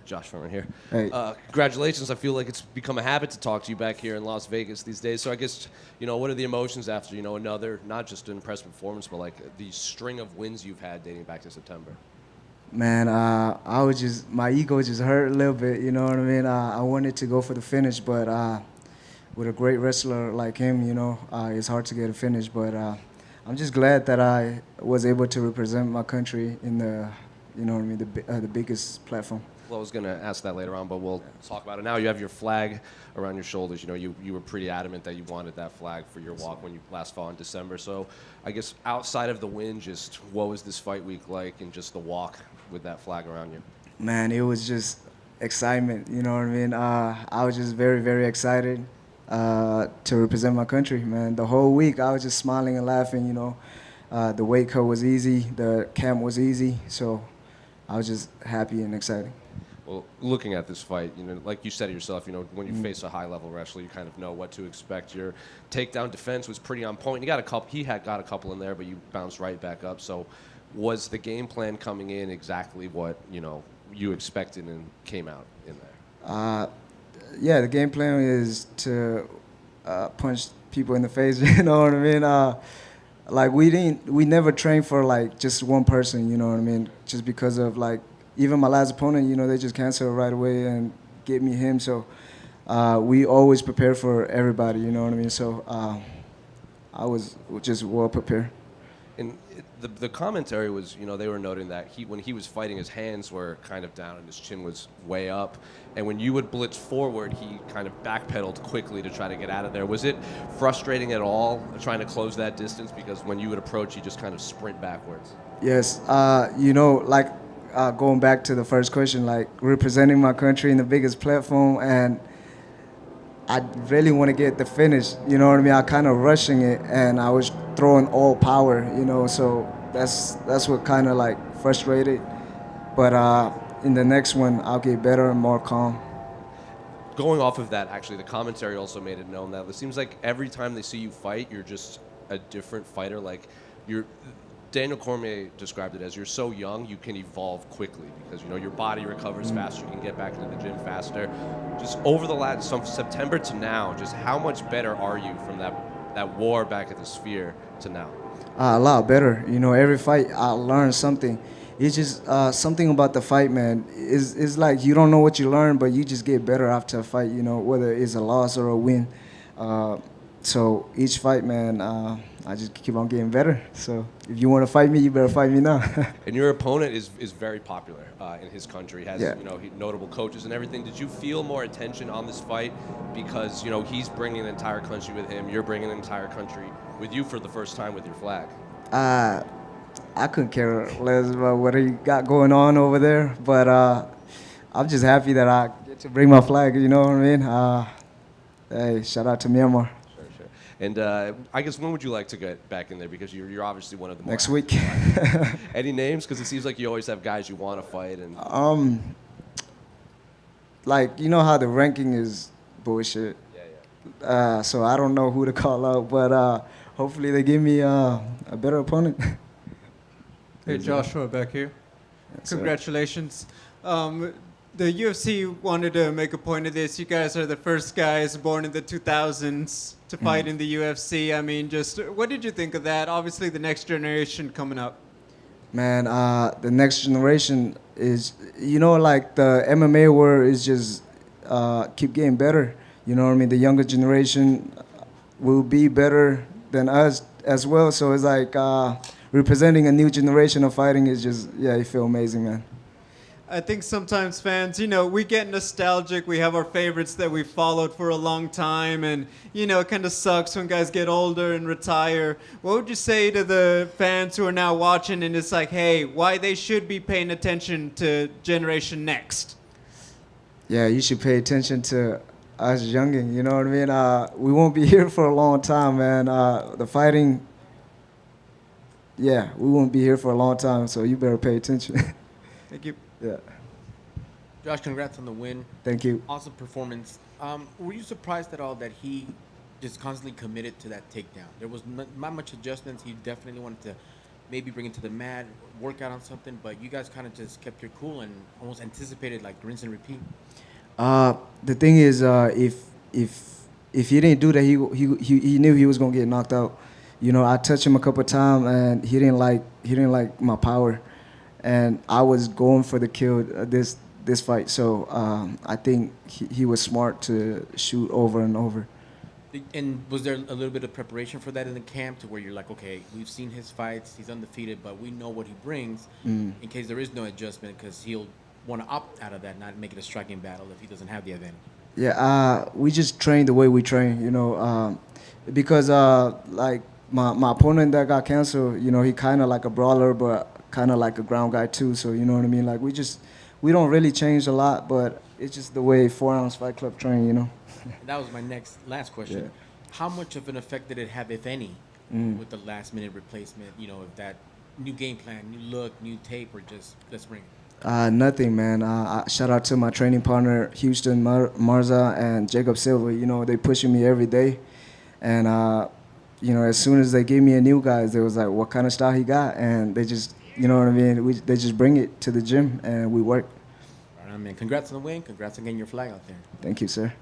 Josh Furman here. Hey. Congratulations. I feel like it's become a habit to talk to you back here in Las Vegas these days. So I guess, what are the emotions after, another, not just an impressive performance, but like the string of wins you've had dating back to September? Man, my ego just hurt a little bit, you know what I mean? I wanted to go for the finish, but with a great wrestler like him, it's hard to get a finish. But I'm just glad that I was able to represent my country in the, the biggest platform. Well, I was going to ask that later on, but we'll talk about it now. You have your flag around your shoulders. You were pretty adamant that you wanted that flag for your walk when you last fought in December. So I guess outside of the win, just what was this fight week like and just the walk with that flag around you? Man, it was just excitement, you know what I mean? I was just very, very excited to represent my country, man. The whole week I was just smiling and laughing, The weight cut was easy, the camp was easy, so I was just happy and excited. Well, looking at this fight, like you said it yourself, when you face a high-level wrestler, you kind of know what to expect. Your takedown defense was pretty on point. He had got a couple in there, but you bounced right back up. So was the game plan coming in exactly what, you expected and came out in there? Yeah, the game plan is to punch people in the face, you know what I mean? Like we never trained for like just one person, you know what I mean? Just because of like, even my last opponent, they just canceled right away and gave me him. So we always prepare for everybody, you know what I mean? So I was just well prepared. And the commentary was, they were noting that when he was fighting, his hands were kind of down and his chin was way up. And when you would blitz forward, he kind of backpedaled quickly to try to get out of there. Was it frustrating at all trying to close that distance? Because when you would approach, you just kind of sprint backwards. Yes, going back to the first question, like representing my country in the biggest platform, and I really want to get the finish, you know what I mean? I kind of rushing it, and I was throwing all power, so that's what kind of like frustrated. But in the next one, I'll get better and more calm. Going off of that, actually, the commentary also made it known that it seems like every time they see you fight, you're just a different fighter. Like Daniel Cormier described it as you're so young, you can evolve quickly because, your body recovers faster, you can get back into the gym faster. Just over the last September to now, just how much better are you from that war back at the Sphere to now? A lot better. Every fight I learn something. It's just something about the fight, man. It's like you don't know what you learn, but you just get better after a fight, whether it's a loss or a win. So each fight, man, I just keep on getting better. So if you want to fight me, you better fight me now. And your opponent is very popular in his country. Has yeah. Notable coaches and everything. Did you feel more attention on this fight because he's bringing an entire country with him? You're bringing an entire country with you for the first time with your flag. I couldn't care less about what he got going on over there, but I'm just happy that I get to bring my flag. You know what I mean? Hey, shout out to Myanmar. Sure. And I guess when would you like to get back in there? Because you're obviously one of the more next week. Any names? Because it seems like you always have guys you want to fight. And like how the ranking is bullshit. Yeah. So I don't know who to call out, but hopefully they give me a better opponent. Hey, Joshua, back here. Yes, Congratulations. The UFC wanted to make a point of this. You guys are the first guys born in the 2000s to fight in the UFC. I mean, just what did you think of that? Obviously, the next generation coming up. Man, the next generation is, like the MMA world is just keep getting better. You know what I mean? The younger generation will be better than us as well. So it's like representing a new generation of fighting is just, you feel amazing, man. I think sometimes fans, we get nostalgic. We have our favorites that we followed for a long time. And, it kind of sucks when guys get older and retire. What would you say to the fans who are now watching and it's like, hey, why they should be paying attention to Generation Next? Yeah, you should pay attention to us youngin, you know what I mean? We won't be here for a long time, man. The fighting, we won't be here for a long time, so you better pay attention. Thank you. Yeah. Josh, congrats on the win. Thank you. Awesome performance. Were you surprised at all that he just constantly committed to that takedown? There was not much adjustments. He definitely wanted to maybe bring it to the mat, work out on something, but you guys kind of just kept your cool and almost anticipated like rinse and repeat. The thing is, if he didn't do that, he knew he was gonna get knocked out. You know, I touched him a couple times, and he didn't like my power, and I was going for the kill this fight. So I think he was smart to shoot over and over. And was there a little bit of preparation for that in the camp to where you're like, okay, we've seen his fights, he's undefeated, but we know what he brings in case there is no adjustment because he'll want to opt out of that, not make it a striking battle if he doesn't have the advantage. Yeah, we just train the way we train, you know, because like my opponent that got canceled, you know, he kind of like a brawler, but kind of like a ground guy too. So you know what I mean? Like we don't really change a lot, but it's just the way 4-ounce Fight Club train, you know. And that was my last question. Yeah. How much of an effect did it have, if any, with the last minute replacement? You know, if that new game plan, new look, new tape, or just let's bring it? Nothing, man. Shout out to my training partner, Houston Marza and Jacob Silva. You know, they pushing me every day. And, you know, as soon as they gave me a new guy, they was like, what kind of style he got? And they just, you know what I mean? They just bring it to the gym, and we work. All right, man. Congrats on the win. Congrats on getting your flag out there. Thank you, sir.